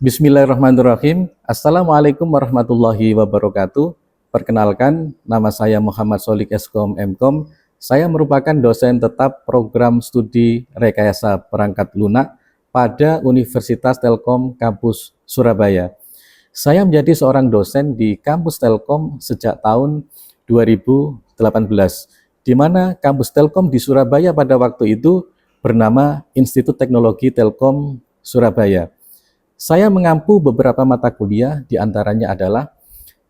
Bismillahirrahmanirrahim. Assalamualaikum warahmatullahi wabarakatuh. Perkenalkan, nama saya Muhammad Solik Eskom Mkom. Saya merupakan dosen tetap program studi rekayasa perangkat lunak pada Universitas Telkom Kampus Surabaya. Saya menjadi seorang dosen di Kampus Telkom sejak tahun 2018, di mana Kampus Telkom di Surabaya pada waktu itu bernama Institut Teknologi Telkom Surabaya. Saya mengampu beberapa mata kuliah, diantaranya adalah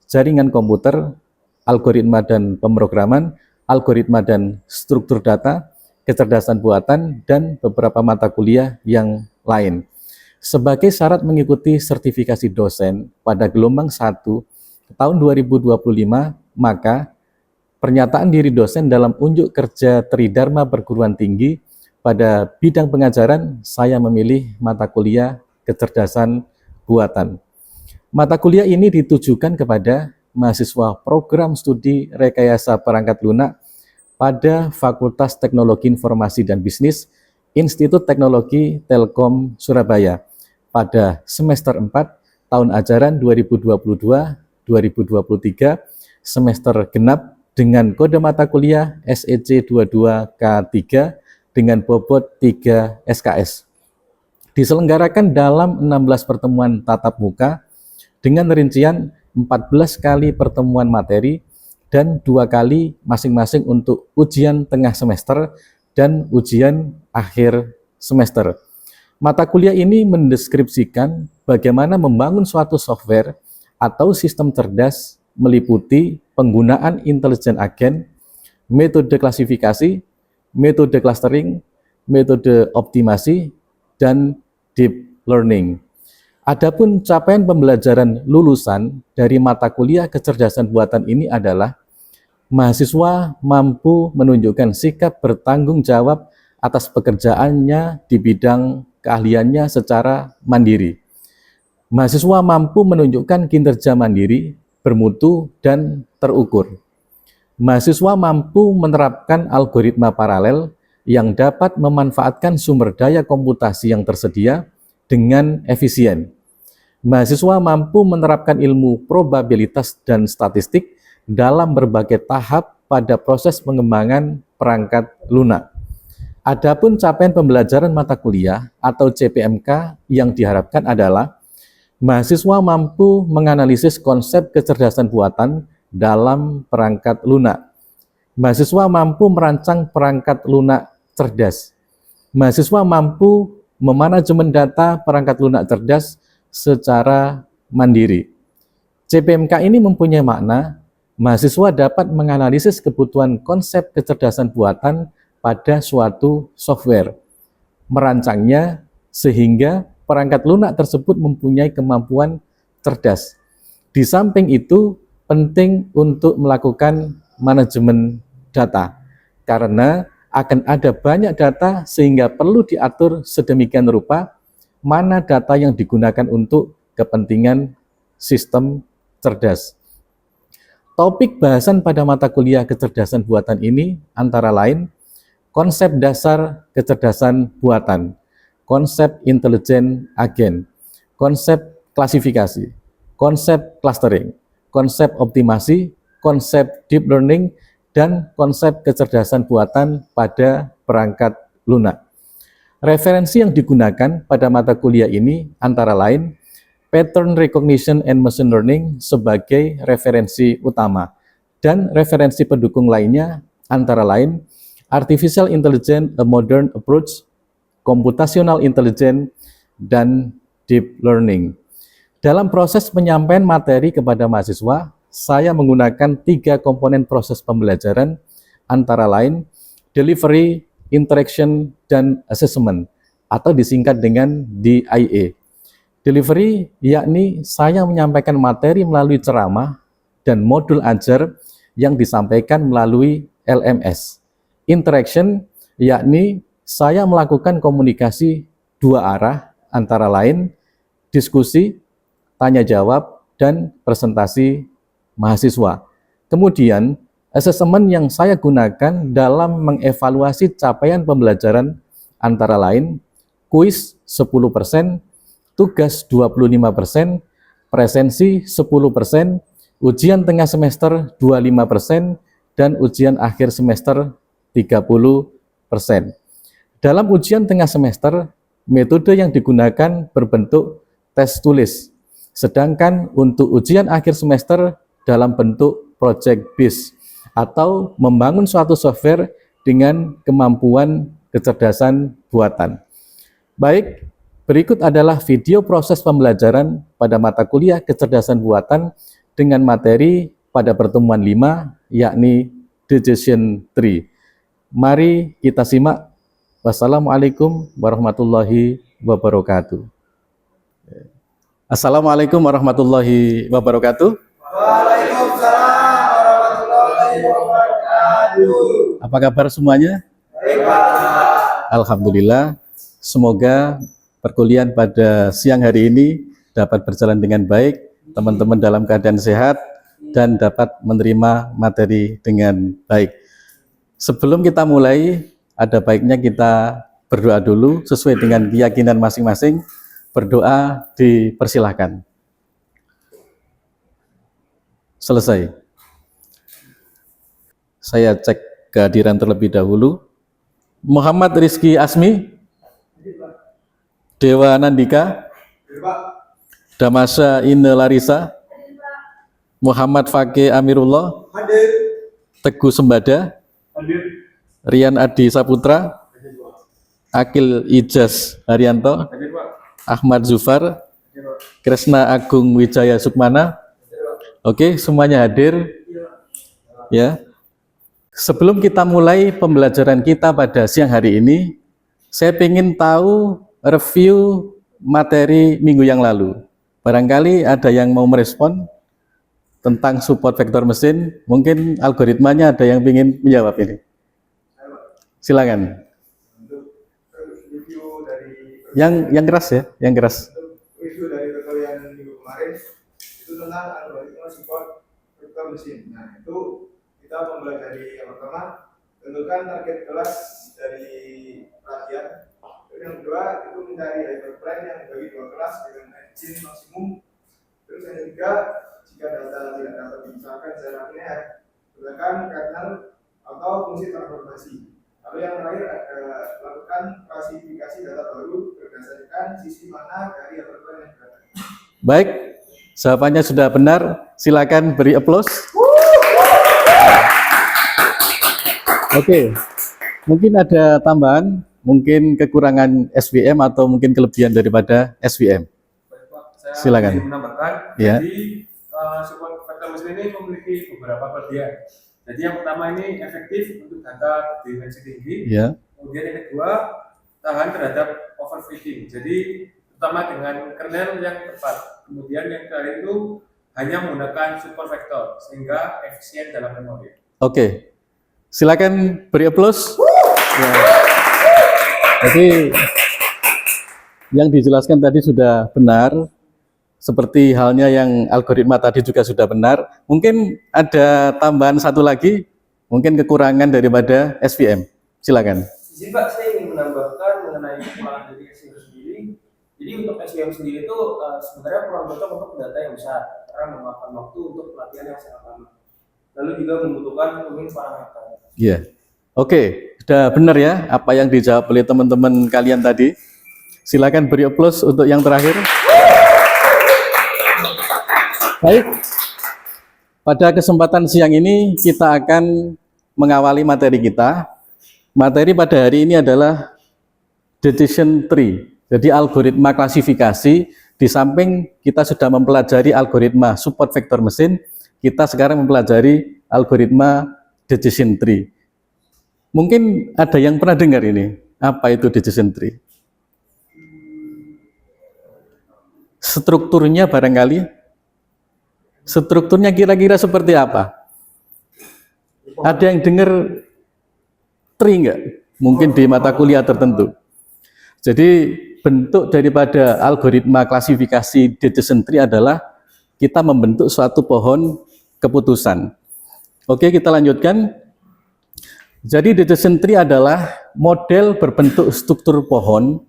jaringan komputer, algoritma dan pemrograman, algoritma dan struktur data, kecerdasan buatan, dan beberapa mata kuliah yang lain. Sebagai syarat mengikuti sertifikasi dosen pada gelombang 1 tahun 2025, maka pernyataan diri dosen dalam unjuk kerja Tridharma Perguruan Tinggi pada bidang pengajaran, saya memilih mata kuliah kecerdasan buatan. Mata kuliah ini ditujukan kepada mahasiswa program studi rekayasa perangkat lunak pada Fakultas Teknologi Informasi dan Bisnis Institut Teknologi Telkom Surabaya pada semester 4 tahun ajaran 2022-2023 semester genap dengan kode mata kuliah SEC 22K3 dengan bobot 3 SKS. Diselenggarakan dalam 16 pertemuan tatap muka dengan rincian 14 kali pertemuan materi dan 2 kali masing-masing untuk ujian tengah semester dan ujian akhir semester. Mata kuliah ini mendeskripsikan bagaimana membangun suatu software atau sistem cerdas meliputi penggunaan intelijen agen, metode klasifikasi, metode clustering, metode optimasi, dan deep learning. Adapun capaian pembelajaran lulusan dari mata kuliah kecerdasan buatan ini adalah mahasiswa mampu menunjukkan sikap bertanggung jawab atas pekerjaannya di bidang keahliannya secara mandiri. Mahasiswa mampu menunjukkan kinerja mandiri, bermutu, dan terukur. Mahasiswa mampu menerapkan algoritma paralel yang dapat memanfaatkan sumber daya komputasi yang tersedia dengan efisien. Mahasiswa mampu menerapkan ilmu probabilitas dan statistik dalam berbagai tahap pada proses pengembangan perangkat lunak. Adapun capaian pembelajaran mata kuliah atau CPMK yang diharapkan adalah mahasiswa mampu menganalisis konsep kecerdasan buatan dalam perangkat lunak. Mahasiswa mampu merancang perangkat lunak cerdas. Mahasiswa mampu memanajemen data perangkat lunak cerdas secara mandiri. CPMK ini mempunyai makna mahasiswa dapat menganalisis kebutuhan konsep kecerdasan buatan pada suatu software, merancangnya sehingga perangkat lunak tersebut mempunyai kemampuan cerdas. Di samping itu, penting untuk melakukan manajemen data, karena akan ada banyak data sehingga perlu diatur sedemikian rupa mana data yang digunakan untuk kepentingan sistem cerdas. Topik bahasan pada mata kuliah kecerdasan buatan ini antara lain konsep dasar kecerdasan buatan, konsep intelijen agen, konsep klasifikasi, konsep clustering, konsep optimasi, konsep deep learning, dan konsep kecerdasan buatan pada perangkat lunak. Referensi yang digunakan pada mata kuliah ini antara lain Pattern Recognition and Machine Learning sebagai referensi utama, dan referensi pendukung lainnya antara lain Artificial Intelligence, A Modern Approach, Computational Intelligence, dan Deep Learning. Dalam proses penyampaian materi kepada mahasiswa, saya menggunakan 3 komponen proses pembelajaran, antara lain delivery, interaction, dan assessment, atau disingkat dengan DIA. Delivery yakni saya menyampaikan materi melalui ceramah dan modul ajar yang disampaikan melalui LMS. Interaction yakni saya melakukan komunikasi 2 arah, antara lain diskusi, tanya jawab, dan presentasi mahasiswa. Kemudian, asesmen yang saya gunakan dalam mengevaluasi capaian pembelajaran antara lain kuis 10%, tugas 25%, presensi 10%, ujian tengah semester 25%, dan ujian akhir semester 30%. Dalam ujian tengah semester, metode yang digunakan berbentuk tes tulis, sedangkan untuk ujian akhir semester dalam bentuk project based atau membangun suatu software dengan kemampuan kecerdasan buatan. Baik, berikut adalah video proses pembelajaran pada mata kuliah kecerdasan buatan dengan materi pada pertemuan 5, yakni Decision Tree. Mari kita simak. Wassalamualaikum warahmatullahi wabarakatuh. Assalamualaikum warahmatullahi wabarakatuh. Waalaikumsalam warahmatullahi wabarakatuh. Apa kabar semuanya? Baik, Pak. Alhamdulillah. Semoga perkuliahan pada siang hari ini dapat berjalan dengan baik, teman-teman dalam keadaan sehat dan dapat menerima materi dengan baik. Sebelum kita mulai, ada baiknya kita berdoa dulu sesuai dengan keyakinan masing-masing. Berdoa dipersilahkan. Selesai. Saya cek kehadiran terlebih dahulu. Muhammad Rizky Asmi, Dewa Nandika, Damasha Ine Larissa, Muhammad Fakih Amirullah, Teguh Sembada, Rian Adi Saputra, Akil Ijaz Haryanto, Ahmad Zufar, Kresna Agung Wijaya Sukmana. Oke, semuanya hadir. Ya. Sebelum kita mulai pembelajaran kita pada siang hari ini, saya ingin tahu review materi minggu yang lalu. Barangkali ada yang mau merespon tentang support vektor mesin. Mungkin algoritmanya ada yang ingin menjawab ini. Silakan. Yang keras ya, yang keras. Review dari perkuliahan minggu kemarin itu tentang algoritma support vektor mesin. Nah, itu kita mempelajari yang pertama, tentukan target kelas dari perhatian. Yang kedua, itu mencari hyperplane yang dibagi dua kelas dengan engine maksimum. Terus yang ketiga, jika data tidak dapat dibesarkan secara linear, gunakan kernel atau fungsi transformasi. Lalu yang terakhir lakukan klasifikasi data baru berdasarkan sisi mana dari hyperplane yang berada. Baik, jawabannya sudah benar. Silakan beri aplaus. Oke, mungkin ada tambahan, mungkin kekurangan SVM atau mungkin kelebihan daripada SVM. Silakan. Menambahkan, Ya. jadi support vektor mesin ini memiliki beberapa kelebihan. Jadi yang pertama ini efektif untuk data dimensi tinggi. Ya. Kemudian yang kedua tahan terhadap overfitting. Jadi terutama dengan kernel yang tepat. Kemudian yang terakhir itu hanya menggunakan support vektor sehingga efisien dalam memori. Oke, silakan beri aplaus. Ya. Jadi yang dijelaskan tadi sudah benar. Seperti halnya yang algoritma tadi juga sudah benar. Mungkin ada tambahan satu lagi, mungkin kekurangan daripada SVM. Silakan. Izin Pak, saya ingin menambahkan mengenai kekurangan dari SVM sendiri. Jadi untuk SVM sendiri itu sebenarnya kurang cocok untuk data yang besar karena memakan waktu untuk pelatihan yang sangat lama. Lalu juga membutuhkan mungkin parameter. Iya. Oke, sudah benar ya apa yang dijawab oleh teman-teman kalian tadi. Silakan beri aplaus untuk yang terakhir. Baik, pada kesempatan siang ini kita akan mengawali materi kita. Materi pada hari ini adalah Decision Tree, jadi algoritma klasifikasi. Di samping kita sudah mempelajari algoritma support vektor mesin, kita sekarang mempelajari algoritma Decision Tree. Mungkin ada yang pernah dengar ini, apa itu Decision Tree? Strukturnya barangkali. Strukturnya kira-kira seperti apa? Ada yang dengar tree enggak? Mungkin di mata kuliah tertentu. Jadi bentuk daripada algoritma klasifikasi decision tree adalah kita membentuk suatu pohon keputusan. Oke, kita lanjutkan. Jadi decision tree adalah model berbentuk struktur pohon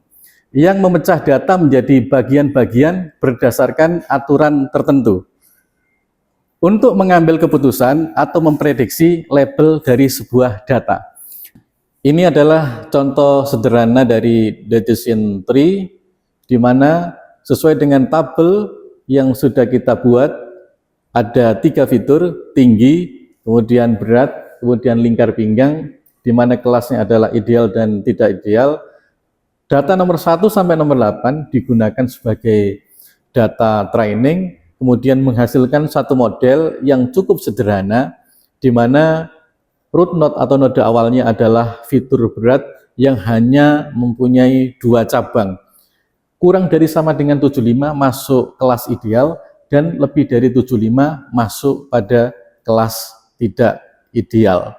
yang memecah data menjadi bagian-bagian berdasarkan aturan tertentu untuk mengambil keputusan atau memprediksi label dari sebuah data. Ini adalah contoh sederhana dari decision tree, di mana sesuai dengan tabel yang sudah kita buat, ada 3 fitur, tinggi, kemudian berat, kemudian lingkar pinggang, di mana kelasnya adalah ideal dan tidak ideal. Data nomor 1 sampai nomor 8 digunakan sebagai data training, kemudian menghasilkan satu model yang cukup sederhana, di mana root node atau node awalnya adalah fitur berat yang hanya mempunyai 2 cabang. Kurang dari sama dengan 75 masuk kelas ideal, dan lebih dari 75 masuk pada kelas tidak ideal.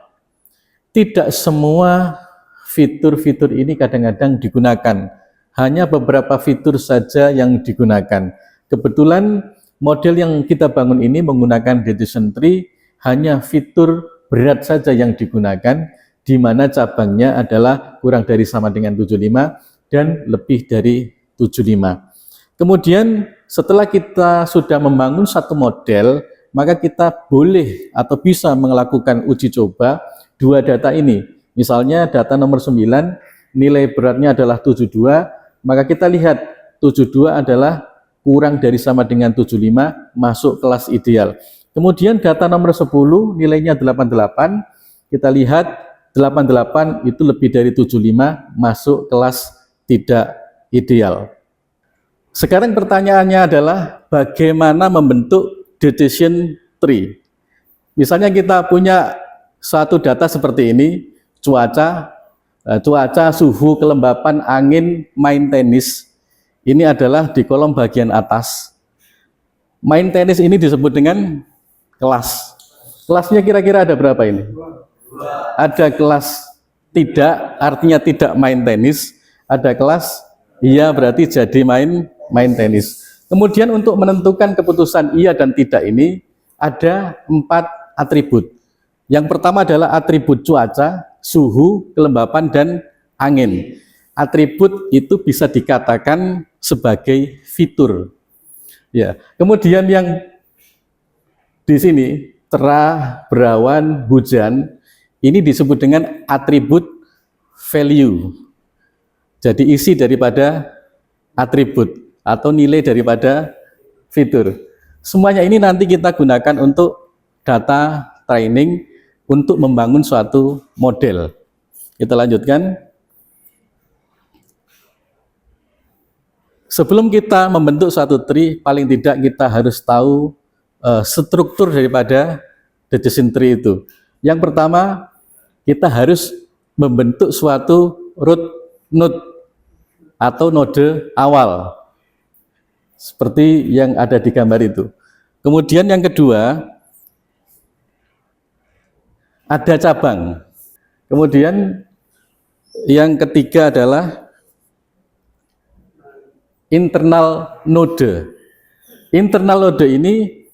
Tidak semua fitur-fitur ini kadang-kadang digunakan, hanya beberapa fitur saja yang digunakan. Kebetulan model yang kita bangun ini menggunakan decision tree, hanya fitur berat saja yang digunakan, di mana cabangnya adalah kurang dari sama dengan 75 dan lebih dari 75. Kemudian setelah kita sudah membangun satu model, maka kita boleh atau bisa melakukan uji coba 2 data ini. Misalnya data nomor 9, nilai beratnya adalah 72, maka kita lihat 72 adalah kurang dari sama dengan 75, masuk kelas ideal. Kemudian data nomor 10, nilainya 88, kita lihat 88 itu lebih dari 75, masuk kelas tidak ideal. Sekarang pertanyaannya adalah bagaimana membentuk decision tree. Misalnya kita punya suatu data seperti ini, cuaca, suhu, kelembapan, angin, main tenis. Ini adalah di kolom bagian atas. Main tenis ini disebut dengan kelas. Kelasnya kira-kira ada berapa ini? Ada kelas tidak, artinya tidak main tenis. Ada kelas iya, berarti jadi main tenis. Kemudian untuk menentukan keputusan iya dan tidak ini ada 4 atribut. Yang pertama adalah atribut cuaca, suhu, kelembapan, dan angin. Atribut itu bisa dikatakan sebagai fitur. Ya. Kemudian yang di sini cerah, berawan, hujan, ini disebut dengan atribut value. Jadi isi daripada atribut atau nilai daripada fitur. Semuanya ini nanti kita gunakan untuk data training untuk membangun suatu model. Kita lanjutkan. Sebelum kita membentuk suatu tree, paling tidak kita harus tahu struktur daripada decision tree itu. Yang pertama, kita harus membentuk suatu root node atau node awal, seperti yang ada di gambar itu. Kemudian yang kedua, ada cabang. Kemudian yang ketiga adalah internal node. Internal node ini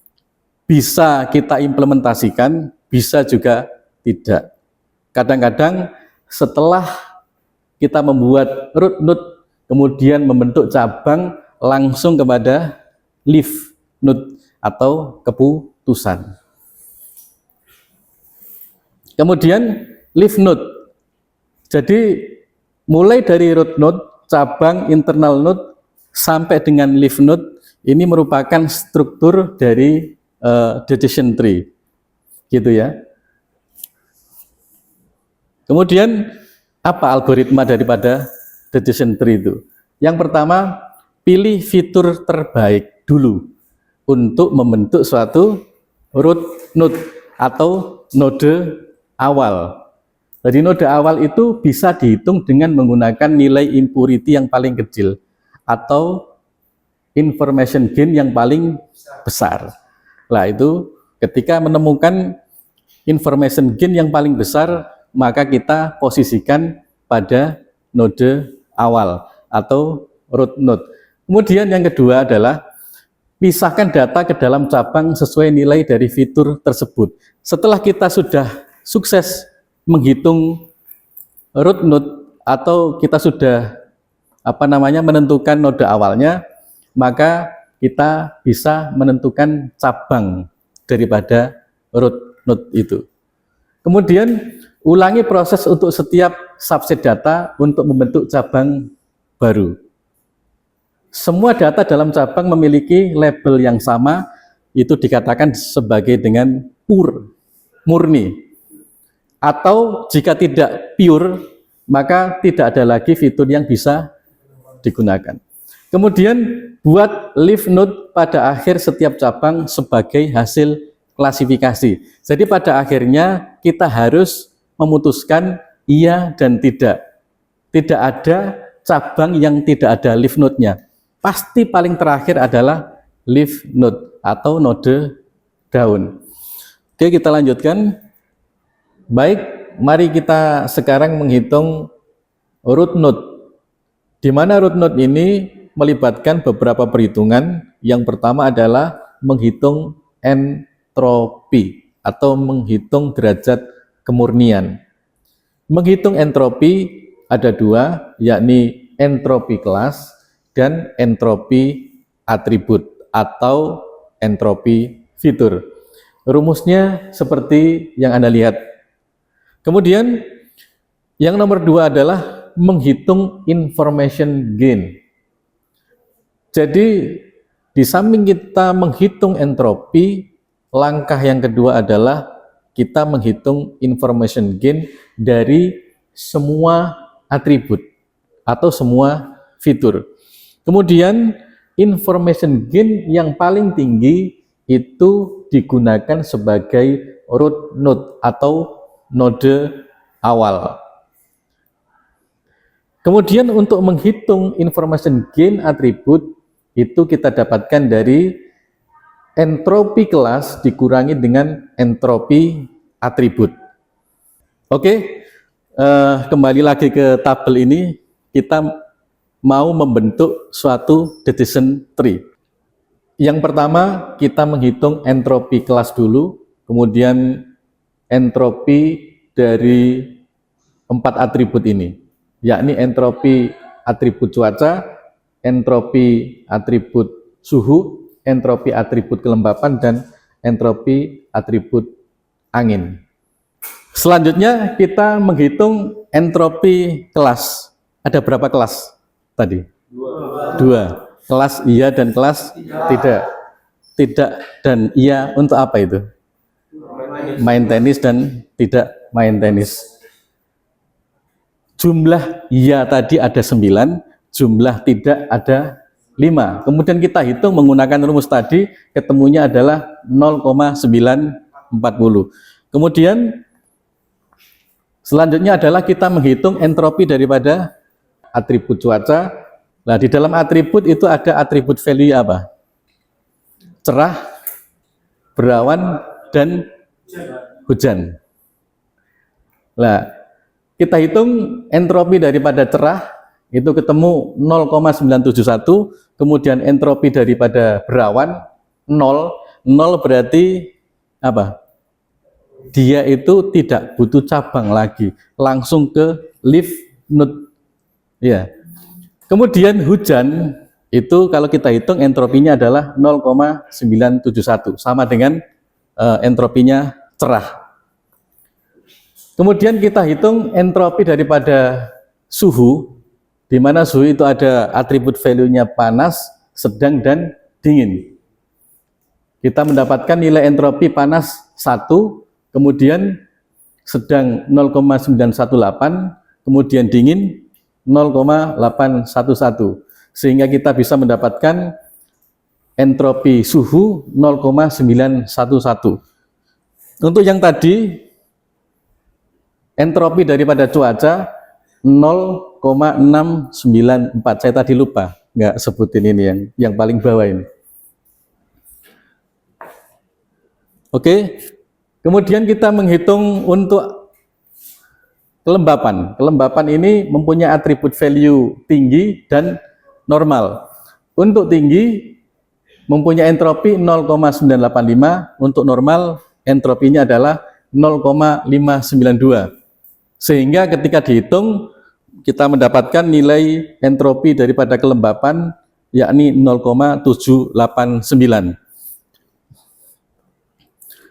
bisa kita implementasikan, bisa juga tidak. Kadang-kadang setelah kita membuat root node, kemudian membentuk cabang, langsung kepada leaf node atau keputusan. Kemudian leaf node. Jadi mulai dari root node, cabang, internal node, sampai dengan leaf node, ini merupakan struktur dari decision tree. Gitu ya. Kemudian apa algoritma daripada decision tree itu? Yang pertama, pilih fitur terbaik dulu untuk membentuk suatu root node atau node awal. Jadi node awal itu bisa dihitung dengan menggunakan nilai impurity yang paling kecil atau information gain yang paling besar. Nah itu ketika menemukan information gain yang paling besar, maka kita posisikan pada node awal atau root node. Kemudian yang kedua adalah pisahkan data ke dalam cabang sesuai nilai dari fitur tersebut. Setelah kita sudah sukses menghitung root node atau kita sudah menentukan node awalnya, maka kita bisa menentukan cabang daripada root node itu. Kemudian ulangi proses untuk setiap subset data untuk membentuk cabang baru. Semua data dalam cabang memiliki label yang sama, itu dikatakan sebagai dengan pure, murni. Atau jika tidak pure, maka tidak ada lagi fitur yang bisa digunakan. Kemudian buat leaf node pada akhir setiap cabang sebagai hasil klasifikasi. Jadi pada akhirnya kita harus memutuskan iya dan tidak. Tidak ada cabang yang tidak ada leaf node-nya. Pasti paling terakhir adalah leaf node atau node daun. Oke, kita lanjutkan. Baik, mari kita sekarang menghitung root node. Di mana root node ini melibatkan beberapa perhitungan. Yang pertama adalah menghitung entropi atau menghitung derajat kemurnian. Menghitung entropi ada dua, yakni entropi kelas dan entropi atribut atau entropi fitur. Rumusnya seperti yang Anda lihat. Kemudian yang nomor dua adalah menghitung information gain. Jadi di samping kita menghitung entropi, langkah yang kedua adalah kita menghitung information gain dari semua atribut atau semua fitur. Kemudian information gain yang paling tinggi itu digunakan sebagai root node atau node awal. Kemudian untuk menghitung information gain atribut itu kita dapatkan dari entropi kelas dikurangi dengan entropi atribut. Oke, kembali lagi ke tabel ini, kita mau membentuk suatu decision tree. Yang pertama kita menghitung entropi kelas dulu, kemudian entropi dari 4 atribut ini, yakni entropi atribut cuaca, entropi atribut suhu, entropi atribut kelembapan, dan entropi atribut angin. Selanjutnya kita menghitung entropi kelas. Ada berapa kelas tadi? Dua. Kelas iya dan kelas tidak. Tidak dan iya untuk apa itu? Main tenis dan tidak main tenis. Jumlah iya tadi ada 9, jumlah tidak ada 5. Kemudian kita hitung menggunakan rumus tadi, ketemunya adalah 0,940. Kemudian selanjutnya adalah kita menghitung entropi daripada atribut cuaca. Nah, di dalam atribut itu ada atribut value apa? Cerah, berawan, dan hujan. Nah, kita hitung entropi daripada cerah, itu ketemu 0,971, kemudian entropi daripada berawan 0, 0 berarti apa? Dia itu tidak butuh cabang lagi, langsung ke leaf node. Ya. Kemudian hujan itu kalau kita hitung entropinya adalah 0,971, sama dengan entropinya cerah. Kemudian kita hitung entropi daripada suhu, di mana suhu itu ada atribut value-nya panas, sedang, dan dingin. Kita mendapatkan nilai entropi panas 1, kemudian sedang 0,918, kemudian dingin 0,811, sehingga kita bisa mendapatkan entropi suhu 0,911. Untuk yang tadi, entropi daripada cuaca 0,694. Saya tadi lupa nggak sebutin ini yang paling bawah ini. Oke, kemudian kita menghitung untuk kelembapan. Kelembapan ini mempunyai atribut value tinggi dan normal. Untuk tinggi mempunyai entropi 0,985, untuk normal entropinya adalah 0,592. Sehingga ketika dihitung kita mendapatkan nilai entropi daripada kelembapan yakni 0,789.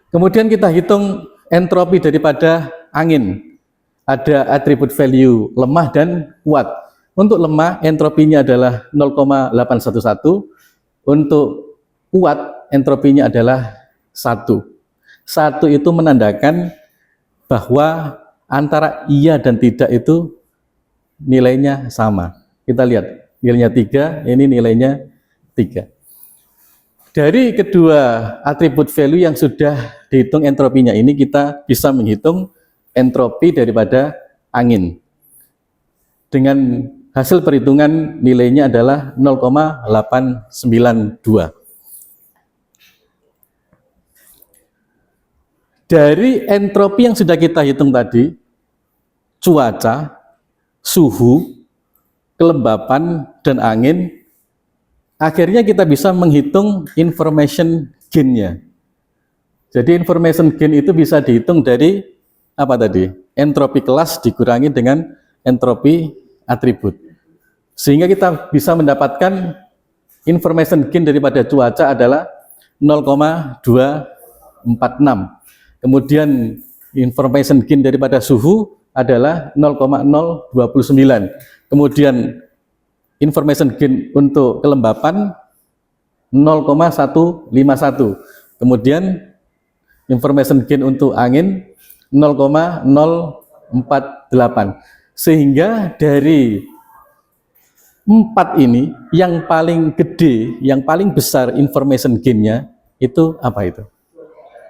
Kemudian kita hitung entropi daripada angin. Ada atribut value lemah dan kuat. Untuk lemah entropinya adalah 0,811. Untuk kuat entropinya adalah 1. 1 itu menandakan bahwa antara iya dan tidak itu nilainya sama. Kita lihat nilainya 3, ini nilainya 3. Dari kedua atribut value yang sudah dihitung entropinya ini, kita bisa menghitung entropi daripada angin. Dengan hasil perhitungan nilainya adalah 0,892. Dari entropi yang sudah kita hitung tadi, cuaca, suhu, kelembapan, dan angin, akhirnya kita bisa menghitung information gain-nya. Jadi information gain itu bisa dihitung dari apa tadi? Entropi kelas dikurangi dengan entropi atribut. Sehingga kita bisa mendapatkan information gain daripada cuaca adalah 0,246. Kemudian information gain daripada suhu adalah 0,029. Kemudian information gain untuk kelembapan 0,151. Kemudian information gain untuk angin 0,048. Sehingga dari 4 ini yang paling gede, yang paling besar information gain-nya itu apa itu?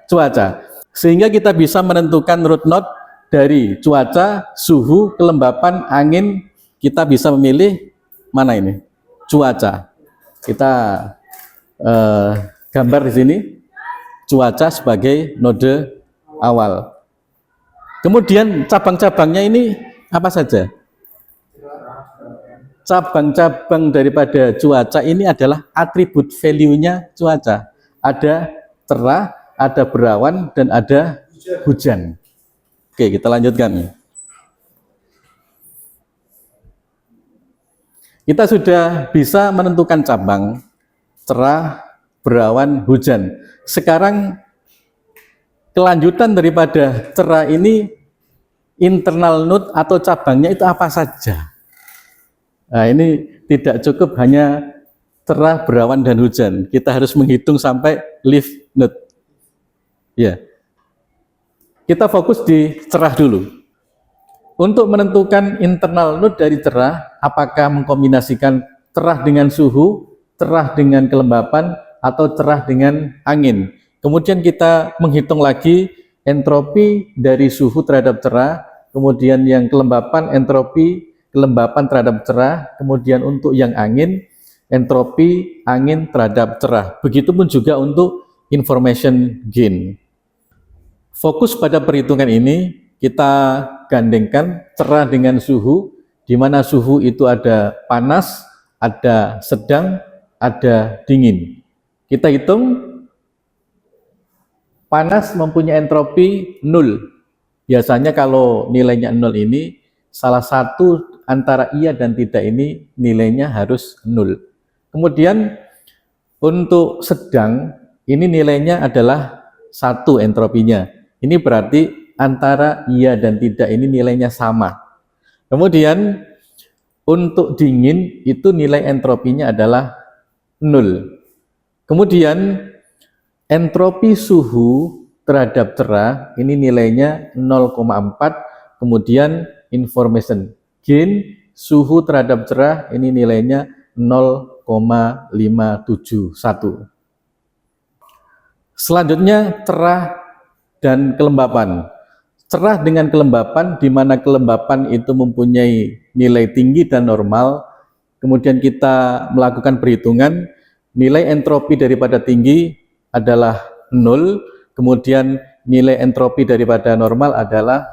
Cuaca. Sehingga kita bisa menentukan root node dari cuaca, suhu, kelembapan, angin. Kita bisa memilih mana ini? Cuaca. Kita gambar di sini cuaca sebagai node awal. Kemudian cabang-cabangnya ini apa saja? Cabang-cabang daripada cuaca ini adalah atribut value-nya cuaca. Ada cerah, ada berawan, dan ada hujan. Oke, kita lanjutkan. Kita sudah bisa menentukan cabang, cerah, berawan, hujan. Sekarang kelanjutan daripada cerah ini, internal node atau cabangnya itu apa saja? Nah, ini tidak cukup hanya cerah, berawan, dan hujan. Kita harus menghitung sampai leaf node. Ya, kita fokus di cerah dulu. Untuk menentukan internal node dari cerah, apakah mengkombinasikan cerah dengan suhu, cerah dengan kelembapan, atau cerah dengan angin. Kemudian kita menghitung lagi entropi dari suhu terhadap cerah, kemudian yang kelembapan, entropi kelembapan terhadap cerah, kemudian untuk yang angin, entropi angin terhadap cerah. Begitupun juga untuk information gain. Fokus pada perhitungan ini, kita gandengkan cerah dengan suhu, di mana suhu itu ada panas, ada sedang, ada dingin. Kita hitung, panas mempunyai entropi 0. Biasanya kalau nilainya 0 ini, salah satu antara iya dan tidak ini nilainya harus 0. Kemudian untuk sedang, ini nilainya adalah 1 entropinya. Ini berarti antara iya dan tidak ini nilainya sama. Kemudian untuk dingin itu nilai entropinya adalah 0. Kemudian entropi suhu terhadap cerah ini nilainya 0,4. Kemudian information gain suhu terhadap cerah ini nilainya 0,571. Selanjutnya cerah dan kelembapan. Cerah dengan kelembapan, di mana kelembapan itu mempunyai nilai tinggi dan normal. Kemudian kita melakukan perhitungan, nilai entropi daripada tinggi adalah 0, kemudian nilai entropi daripada normal adalah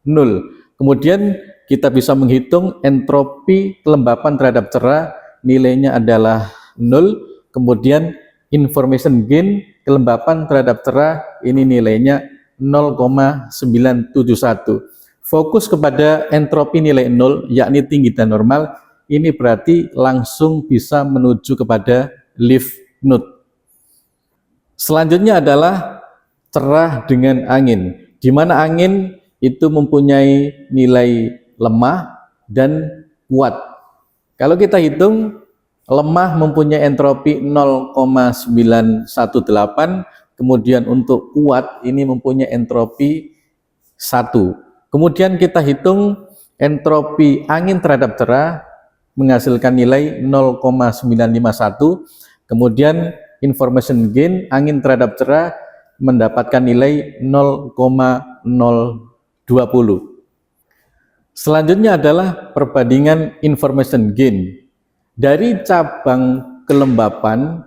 0. Kemudian kita bisa menghitung entropi kelembapan terhadap cerah, nilainya adalah 0, kemudian information gain kelembapan terhadap cerah ini nilainya 0,971. Fokus kepada entropi nilai 0, yakni tinggi dan normal, ini berarti langsung bisa menuju kepada leaf node. Selanjutnya adalah cerah dengan angin, di mana angin itu mempunyai nilai lemah dan kuat. Kalau kita hitung, lemah mempunyai entropi 0,918, kemudian untuk kuat ini mempunyai entropi 1. Kemudian kita hitung entropi angin terhadap cerah menghasilkan nilai 0,951, kemudian information gain angin terhadap cerah mendapatkan nilai 0,020. Selanjutnya adalah perbandingan information gain. Dari cabang kelembapan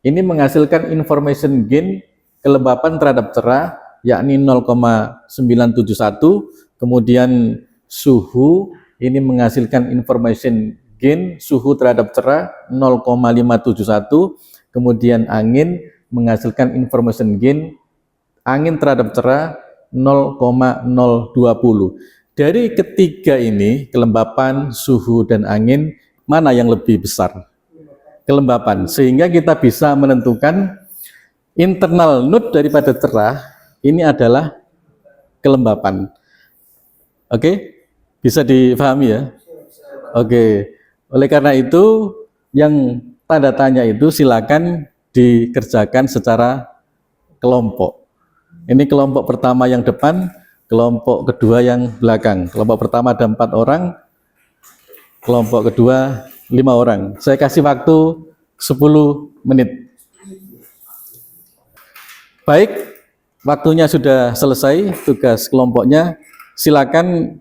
ini menghasilkan information gain kelembapan terhadap cerah yakni 0,971, kemudian suhu ini menghasilkan information gain suhu terhadap cerah 0,571, kemudian angin menghasilkan information gain angin terhadap cerah 0,020. Dari ketiga ini, kelembapan, suhu, dan angin, mana yang lebih besar? Kelembapan. Sehingga kita bisa menentukan internal node daripada cerah ini adalah kelembapan. Oke? Bisa difahami ya? Oke. Oleh karena itu, yang tanda tanya itu silakan dikerjakan secara kelompok. Ini kelompok pertama yang depan, kelompok kedua yang belakang. Kelompok pertama ada 4 orang, kelompok kedua 5 orang. Saya kasih waktu 10 menit. Baik, waktunya sudah selesai, tugas kelompoknya. Silakan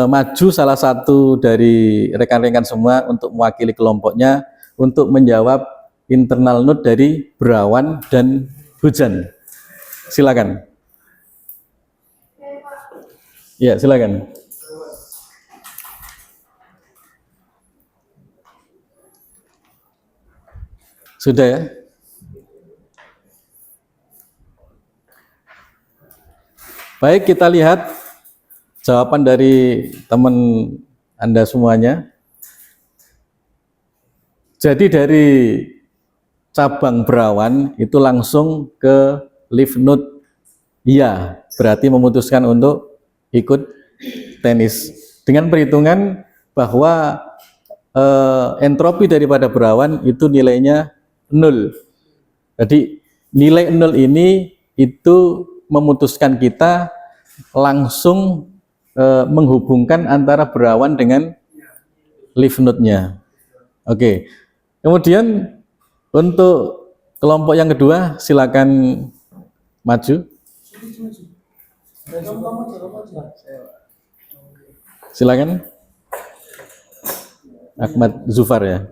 maju salah satu dari rekan-rekan semua untuk mewakili kelompoknya untuk menjawab internal node dari berawan dan hujan. Silakan. Ya, silakan. Sudah ya? Baik, kita lihat jawaban dari teman Anda semuanya. Jadi dari cabang berawan itu langsung ke leaf node, iya, berarti memutuskan untuk ikut tenis. Dengan perhitungan bahwa entropi daripada berawan itu nilainya 0. Jadi nilai 0 ini itu memutuskan kita langsung menghubungkan antara berawan dengan leaf node-nya. Oke. Kemudian untuk kelompok yang kedua silakan maju. Silakan. Ahmad Zufar ya.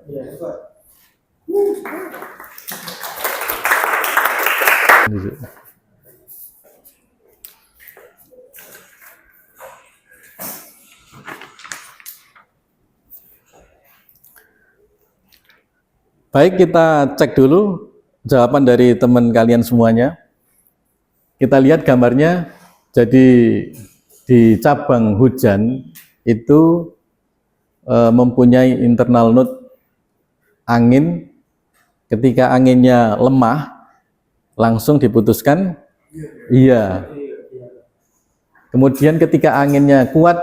Baik, kita cek dulu jawaban dari teman kalian semuanya. Kita lihat gambarnya. Jadi di cabang hujan itu mempunyai internal node angin. Ketika anginnya lemah, langsung diputuskan iya. Kemudian ketika anginnya kuat,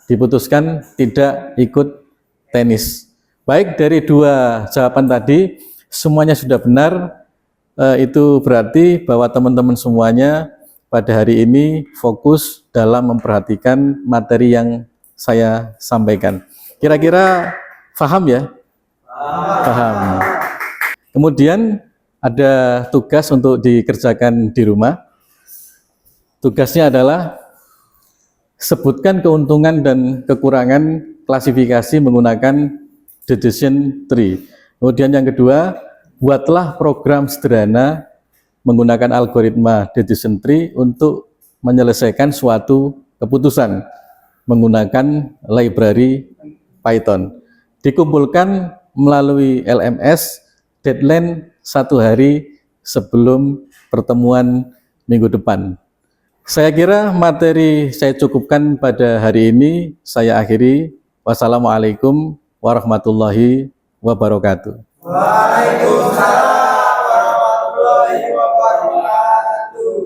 diputuskan tidak ikut tenis. Baik, dari dua jawaban tadi semuanya sudah benar. Itu berarti bahwa teman-teman semuanya pada hari ini fokus dalam memperhatikan materi yang saya sampaikan. Kira-kira paham ya? Paham. Kemudian ada tugas untuk dikerjakan di rumah. Tugasnya adalah sebutkan keuntungan dan kekurangan klasifikasi menggunakan decision tree. Kemudian yang kedua, buatlah program sederhana menggunakan algoritma decision tree untuk menyelesaikan suatu keputusan menggunakan library Python. Dikumpulkan melalui LMS, deadline 1 hari sebelum pertemuan minggu depan. Saya kira materi saya cukupkan pada hari ini. Saya akhiri. Wassalamualaikum warahmatullahi wabarakatuh. Waalaikumsalam warahmatullahi wabarakatuh.